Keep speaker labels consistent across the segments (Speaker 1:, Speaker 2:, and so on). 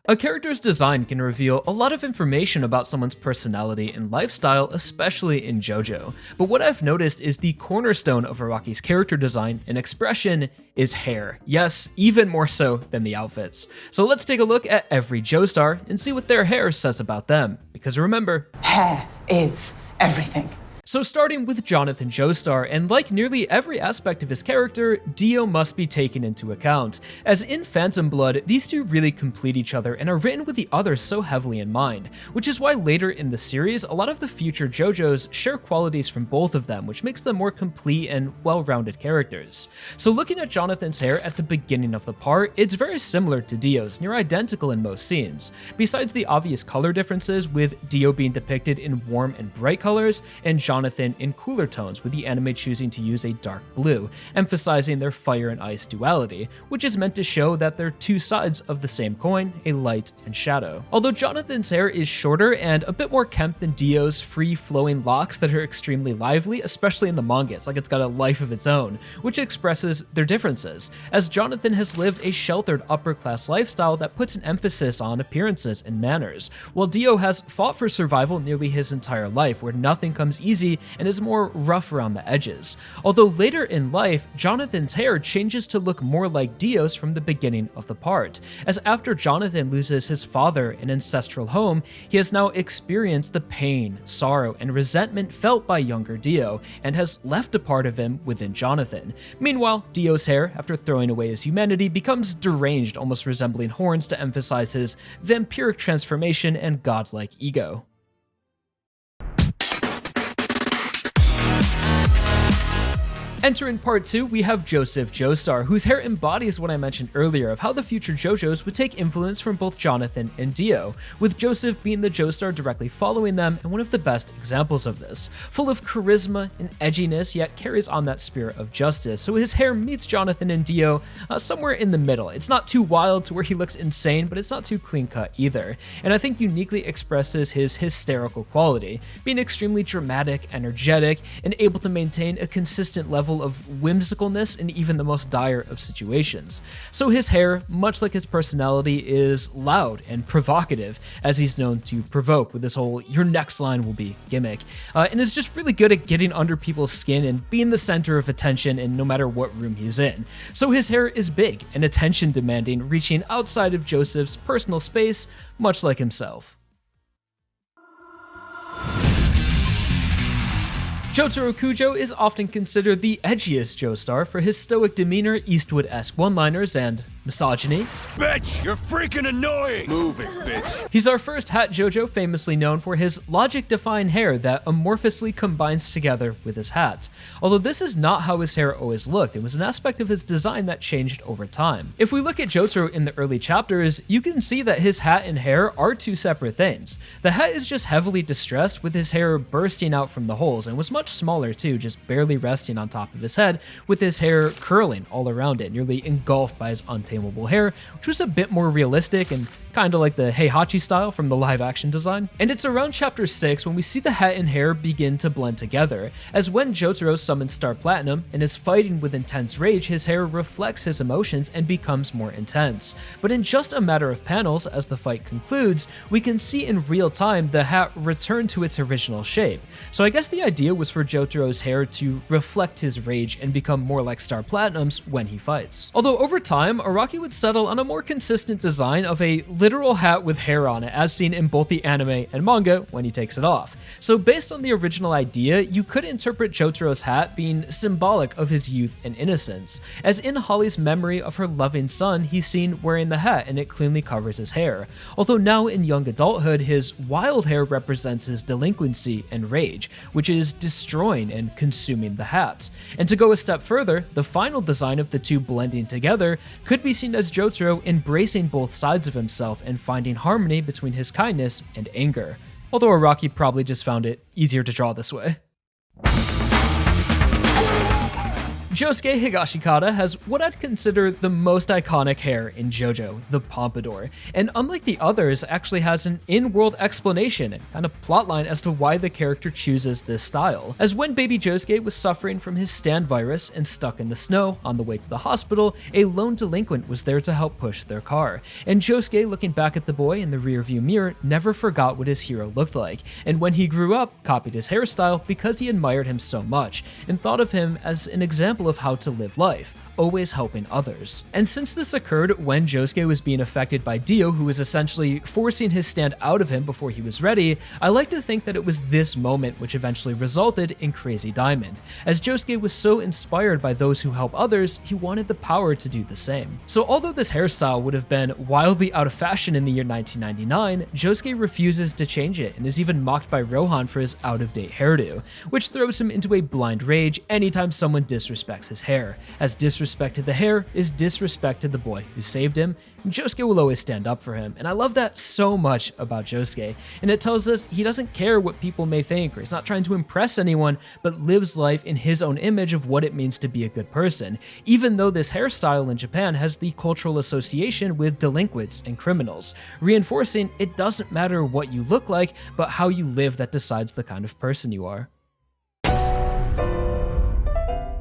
Speaker 1: A character's design can reveal a lot of information about someone's personality and lifestyle, especially in JoJo. But what I've noticed is the cornerstone of Araki's character design and expression is hair. Yes, even more so than the outfits. So let's take a look at every Joestar and see what their hair says about them. Because remember,
Speaker 2: hair is everything.
Speaker 1: So starting with Jonathan Joestar, and like nearly every aspect of his character, Dio must be taken into account, as in Phantom Blood, these two really complete each other and are written with the others so heavily in mind, which is why later in the series, a lot of the future JoJo's share qualities from both of them, which makes them more complete and well-rounded characters. So looking at Jonathan's hair at the beginning of the part, it's very similar to Dio's, near identical in most scenes, besides the obvious color differences with Dio being depicted in warm and bright colors, and Jonathan in cooler tones, with the anime choosing to use a dark blue, emphasizing their fire and ice duality, which is meant to show that they're two sides of the same coin, a light and shadow. Although Jonathan's hair is shorter and a bit more kempt than Dio's free-flowing locks that are extremely lively, especially in the manga. It's like it's got a life of its own, which expresses their differences, as Jonathan has lived a sheltered upper-class lifestyle that puts an emphasis on appearances and manners, while Dio has fought for survival nearly his entire life, where nothing comes easy and is more rough around the edges. Although later in life, Jonathan's hair changes to look more like Dio's from the beginning of the part, as after Jonathan loses his father and ancestral home, he has now experienced the pain, sorrow, and resentment felt by younger Dio, and has left a part of him within Jonathan. Meanwhile, Dio's hair, after throwing away his humanity, becomes deranged, almost resembling horns to emphasize his vampiric transformation and godlike ego. Entering part 2, we have Joseph Joestar, whose hair embodies what I mentioned earlier of how the future JoJo's would take influence from both Jonathan and Dio, with Joseph being the Joestar directly following them and one of the best examples of this. Full of charisma and edginess, yet carries on that spirit of justice, so his hair meets Jonathan and Dio somewhere in the middle. It's not too wild to where he looks insane, but it's not too clean-cut either, and I think uniquely expresses his hysterical quality, being extremely dramatic, energetic, and able to maintain a consistent level of whimsicalness in even the most dire of situations. So his hair, much like his personality, is loud and provocative, as he's known to provoke with this whole "your next line will be" gimmick, and is just really good at getting under people's skin and being the center of attention in no matter what room he's in. So his hair is big and attention demanding, reaching outside of Joseph's personal space, much like himself. Jotaro Kujo is often considered the edgiest Joestar for his stoic demeanor, Eastwood-esque one-liners, and misogyny.
Speaker 3: Bitch, you're freaking annoying! Move it, bitch.
Speaker 1: He's our first hat JoJo famously known for his logic-defying hair that amorphously combines together with his hat. Although this is not how his hair always looked, it was an aspect of his design that changed over time. If we look at Jotaro in the early chapters, you can see that his hat and hair are two separate things. The hat is just heavily distressed, with his hair bursting out from the holes, and was much smaller too, just barely resting on top of his head, with his hair curling all around it, nearly engulfed by his untamable hair, which was a bit more realistic and kind of like the Heihachi style from the live action design. And it's around chapter 6 when we see the hat and hair begin to blend together, as when Jotaro summons Star Platinum and is fighting with intense rage, his hair reflects his emotions and becomes more intense. But in just a matter of panels, as the fight concludes, we can see in real time the hat return to its original shape. So I guess the idea was for Jotaro's hair to reflect his rage and become more like Star Platinum's when he fights. Although over time, Araki would settle on a more consistent design of a literal hat with hair on it, as seen in both the anime and manga when he takes it off. So based on the original idea, you could interpret Jotaro's hat being symbolic of his youth and innocence, as in Holly's memory of her loving son, he's seen wearing the hat and it cleanly covers his hair. Although now in young adulthood, his wild hair represents his delinquency and rage, which is destroying and consuming the hat. And to go a step further, the final design of the two blending together could be seen as Jotaro embracing both sides of himself and finding harmony between his kindness and anger. Although Araki probably just found it easier to draw this way. Josuke Higashikata has what I'd consider the most iconic hair in JoJo, the pompadour, and unlike the others, actually has an in-world explanation and kind of plotline as to why the character chooses this style. As when baby Josuke was suffering from his stand virus and stuck in the snow on the way to the hospital, a lone delinquent was there to help push their car, and Josuke, looking back at the boy in the rearview mirror, never forgot what his hero looked like, and when he grew up, copied his hairstyle because he admired him so much, and thought of him as an example of how to live life, always helping others. And since this occurred when Josuke was being affected by Dio, who was essentially forcing his stand out of him before he was ready, I like to think that it was this moment which eventually resulted in Crazy Diamond. As Josuke was so inspired by those who help others, he wanted the power to do the same. So although this hairstyle would have been wildly out of fashion in the year 1999, Josuke refuses to change it and is even mocked by Rohan for his out-of-date hairdo, which throws him into a blind rage anytime someone disrespects his hair, as disrespect to the hair is disrespect to the boy who saved him. Josuke will always stand up for him, and I love that so much about Josuke, and it tells us he doesn't care what people may think, or he's not trying to impress anyone, but lives life in his own image of what it means to be a good person, even though this hairstyle in Japan has the cultural association with delinquents and criminals, reinforcing it doesn't matter what you look like, but how you live that decides the kind of person you are.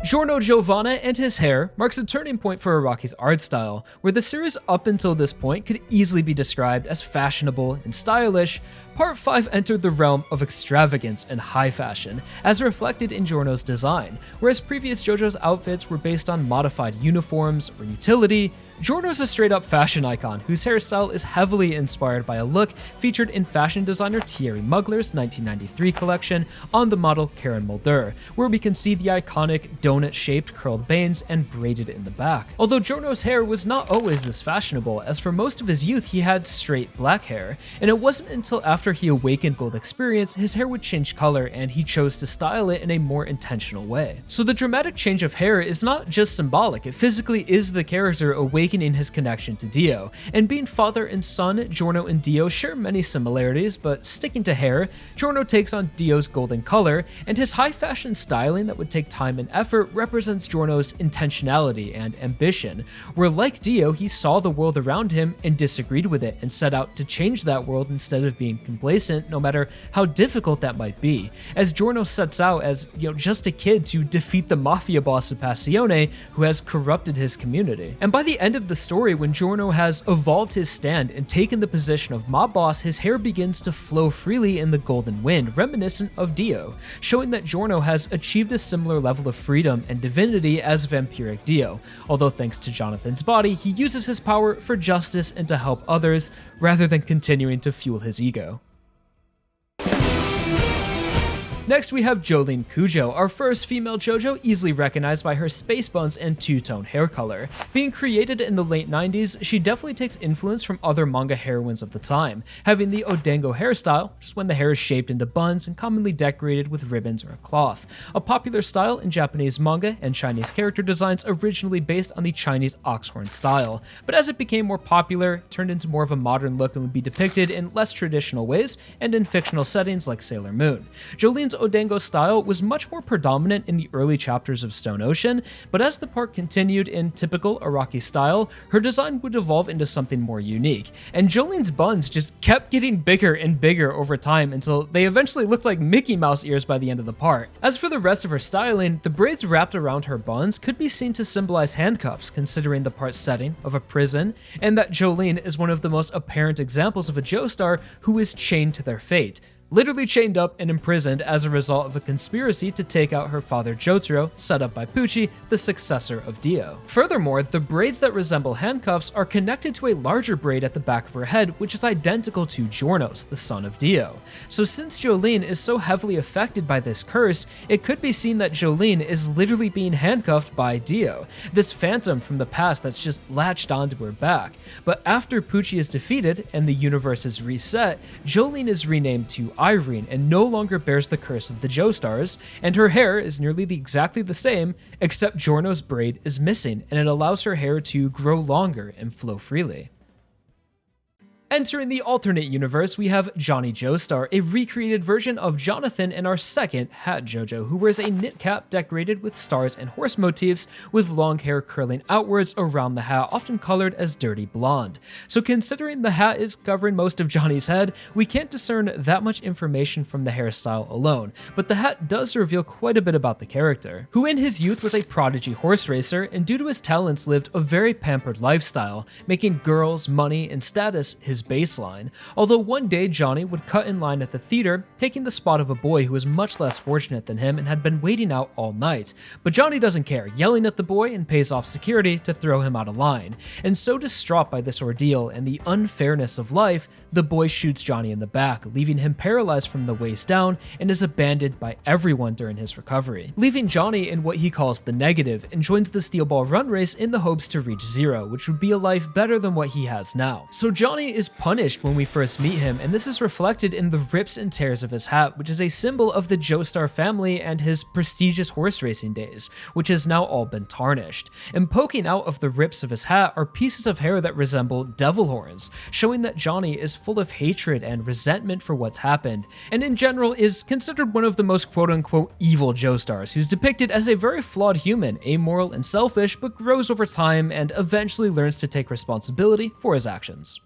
Speaker 1: Giorno Giovanna and his hair marks a turning point for Araki's art style, where the series up until this point could easily be described as fashionable and stylish. Part 5 entered the realm of extravagance and high fashion, as reflected in Giorno's design. Whereas previous JoJo's outfits were based on modified uniforms or utility, Giorno's a straight-up fashion icon whose hairstyle is heavily inspired by a look featured in fashion designer Thierry Mugler's 1993 collection on the model Karen Mulder, where we can see the iconic donut-shaped curled bangs and braided in the back. Although Giorno's hair was not always this fashionable, as for most of his youth he had straight black hair, and it wasn't until after he awakened Gold Experience his hair would change color and he chose to style it in a more intentional way. So the dramatic change of hair is not just symbolic, it physically is the character awakening his connection to Dio, and being father and son, Giorno and Dio share many similarities, but sticking to hair, Giorno takes on Dio's golden color, and his high fashion styling that would take time and effort represents Giorno's intentionality and ambition, where like Dio, he saw the world around him and disagreed with it and set out to change that world instead of being complacent, no matter how difficult that might be, as Giorno sets out as, just a kid to defeat the mafia boss of Passione who has corrupted his community. And by the end of the story, when Giorno has evolved his stand and taken the position of mob boss, his hair begins to flow freely in the golden wind, reminiscent of Dio, showing that Giorno has achieved a similar level of freedom and divinity as vampiric Dio, although thanks to Jonathan's body, he uses his power for justice and to help others, rather than continuing to fuel his ego. Next, we have Jolyne Kujo, our first female JoJo, easily recognized by her space buns and two-tone hair color. Being created in the late 90s, she definitely takes influence from other manga heroines of the time, having the Odengo hairstyle, which is when the hair is shaped into buns and commonly decorated with ribbons or a cloth, a popular style in Japanese manga and Chinese character designs originally based on the Chinese oxhorn style, but as it became more popular, it turned into more of a modern look and would be depicted in less traditional ways and in fictional settings like Sailor Moon. Jolyne's Odengo style was much more predominant in the early chapters of Stone Ocean, but as the part continued in typical Araki style, her design would evolve into something more unique, and Jolyne's buns just kept getting bigger and bigger over time until they eventually looked like Mickey Mouse ears by the end of the part. As for the rest of her styling, the braids wrapped around her buns could be seen to symbolize handcuffs, considering the part's setting of a prison, and that Jolyne is one of the most apparent examples of a Joestar who is chained to their fate, literally chained up and imprisoned as a result of a conspiracy to take out her father Jotaro, set up by Pucci, the successor of Dio. Furthermore, the braids that resemble handcuffs are connected to a larger braid at the back of her head, which is identical to Giorno's, the son of Dio. So since Jolyne is so heavily affected by this curse, it could be seen that Jolyne is literally being handcuffed by Dio, this phantom from the past that's just latched onto her back. But after Pucci is defeated and the universe is reset, Jolyne is renamed to Irene and no longer bears the curse of the Joestars, and her hair is nearly exactly the same, except Giorno's braid is missing, and it allows her hair to grow longer and flow freely. Entering the alternate universe, we have Johnny Joestar, a recreated version of Jonathan in our second Hat JoJo, who wears a knit cap decorated with stars and horse motifs with long hair curling outwards around the hat, often colored as dirty blonde. So considering the hat is covering most of Johnny's head, we can't discern that much information from the hairstyle alone, but the hat does reveal quite a bit about the character, who in his youth was a prodigy horse racer and due to his talents lived a very pampered lifestyle, making girls, money, and status his baseline. Although one day Johnny would cut in line at the theater, taking the spot of a boy who was much less fortunate than him and had been waiting out all night. But Johnny doesn't care, yelling at the boy and pays off security to throw him out of line. And so distraught by this ordeal and the unfairness of life, the boy shoots Johnny in the back, leaving him paralyzed from the waist down and is abandoned by everyone during his recovery, leaving Johnny in what he calls the negative and joins the steel ball run race in the hopes to reach zero, which would be a life better than what he has now. So Johnny is punished when we first meet him, and this is reflected in the rips and tears of his hat, which is a symbol of the Joestar family and his prestigious horse racing days, which has now all been tarnished. And poking out of the rips of his hat are pieces of hair that resemble devil horns, showing that Johnny is full of hatred and resentment for what's happened, and in general is considered one of the most quote-unquote evil Joestars, who's depicted as a very flawed human, amoral and selfish, but grows over time and eventually learns to take responsibility for his actions.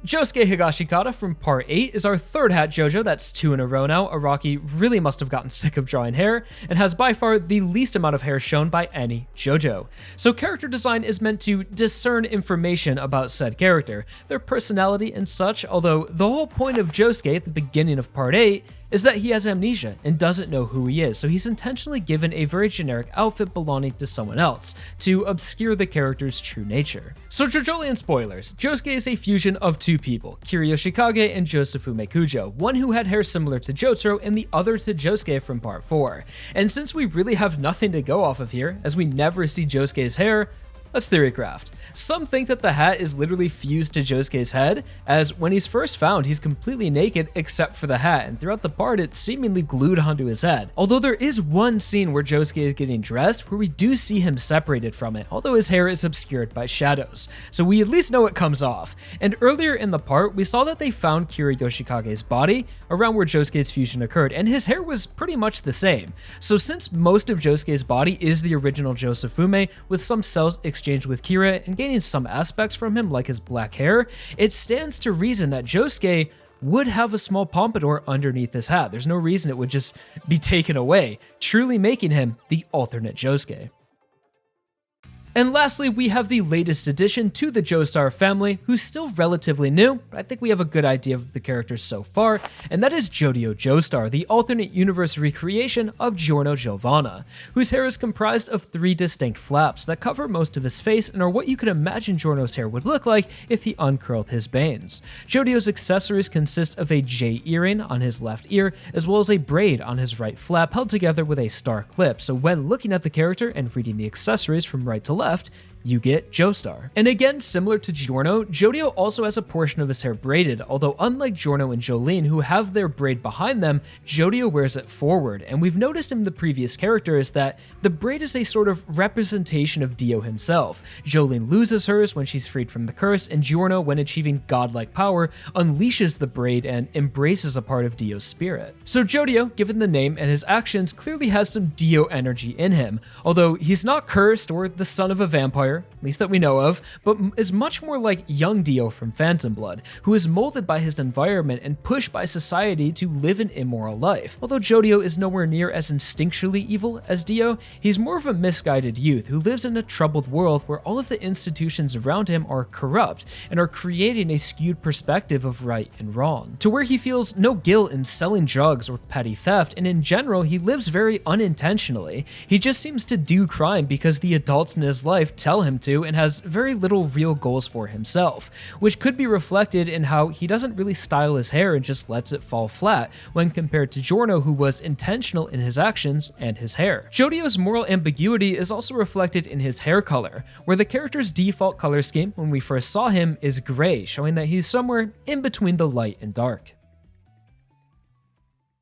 Speaker 1: Josuke Higashikata from Part 8 is our third Hat JoJo, that's 2 in a row now. Araki really must have gotten sick of drawing hair, and has by far the least amount of hair shown by any JoJo. So character design is meant to discern information about said character, their personality and such, although the whole point of Josuke at the beginning of Part 8 is that he has amnesia and doesn't know who he is, so he's intentionally given a very generic outfit belonging to someone else, to obscure the character's true nature. So JoJOLands spoilers, Josuke is a fusion of two people, Kiriyoshikage and Josufume Kujo, one who had hair similar to Jotaro and the other to Josuke from Part 4. And since we really have nothing to go off of here, as we never see Josuke's hair, let's theorycraft. Some think that the hat is literally fused to Josuke's head, as when he's first found, he's completely naked except for the hat, and throughout the part, it's seemingly glued onto his head. Although there is one scene where Josuke is getting dressed where we do see him separated from it, although his hair is obscured by shadows, so we at least know it comes off. And earlier in the part, we saw that they found Kiriyoshikage's body around where Josuke's fusion occurred, and his hair was pretty much the same. So since most of Josuke's body is the original Josufume, with some cells exchanged with Kira and gaining some aspects from him like his black hair, it stands to reason that Josuke would have a small pompadour underneath his hat. There's no reason it would just be taken away, truly making him the alternate Josuke. And lastly, we have the latest addition to the Joestar family, who's still relatively new, but I think we have a good idea of the characters so far, and that is Jodio Joestar, the alternate universe recreation of Giorno Giovanna, whose hair is comprised of 3 distinct flaps that cover most of his face and are what you could imagine Giorno's hair would look like if he uncurled his bangs. Jodio's accessories consist of a J earring on his left ear, as well as a braid on his right flap held together with a star clip, so when looking at the character and reading the accessories from right to left, you get Joestar. And again, similar to Giorno, Jodio also has a portion of his hair braided, although unlike Giorno and Jolyne, who have their braid behind them, Jodio wears it forward, and we've noticed in the previous characters that the braid is a sort of representation of Dio himself. Jolyne loses hers when she's freed from the curse, and Giorno, when achieving godlike power, unleashes the braid and embraces a part of Dio's spirit. So Jodio, given the name and his actions, clearly has some Dio energy in him, although he's not cursed or the son of a vampire, at least that we know of, but is much more like young Dio from Phantom Blood, who is molded by his environment and pushed by society to live an immoral life. Although Jodio is nowhere near as instinctually evil as Dio, he's more of a misguided youth who lives in a troubled world where all of the institutions around him are corrupt and are creating a skewed perspective of right and wrong, to where he feels no guilt in selling drugs or petty theft, and in general, he lives very unintentionally. He just seems to do crime because the adults in his life tell him to, and has very little real goals for himself, which could be reflected in how he doesn't really style his hair and just lets it fall flat when compared to Giorno, who was intentional in his actions and his hair. Jodio's moral ambiguity is also reflected in his hair color, where the character's default color scheme when we first saw him is gray, showing that he's somewhere in between the light and dark.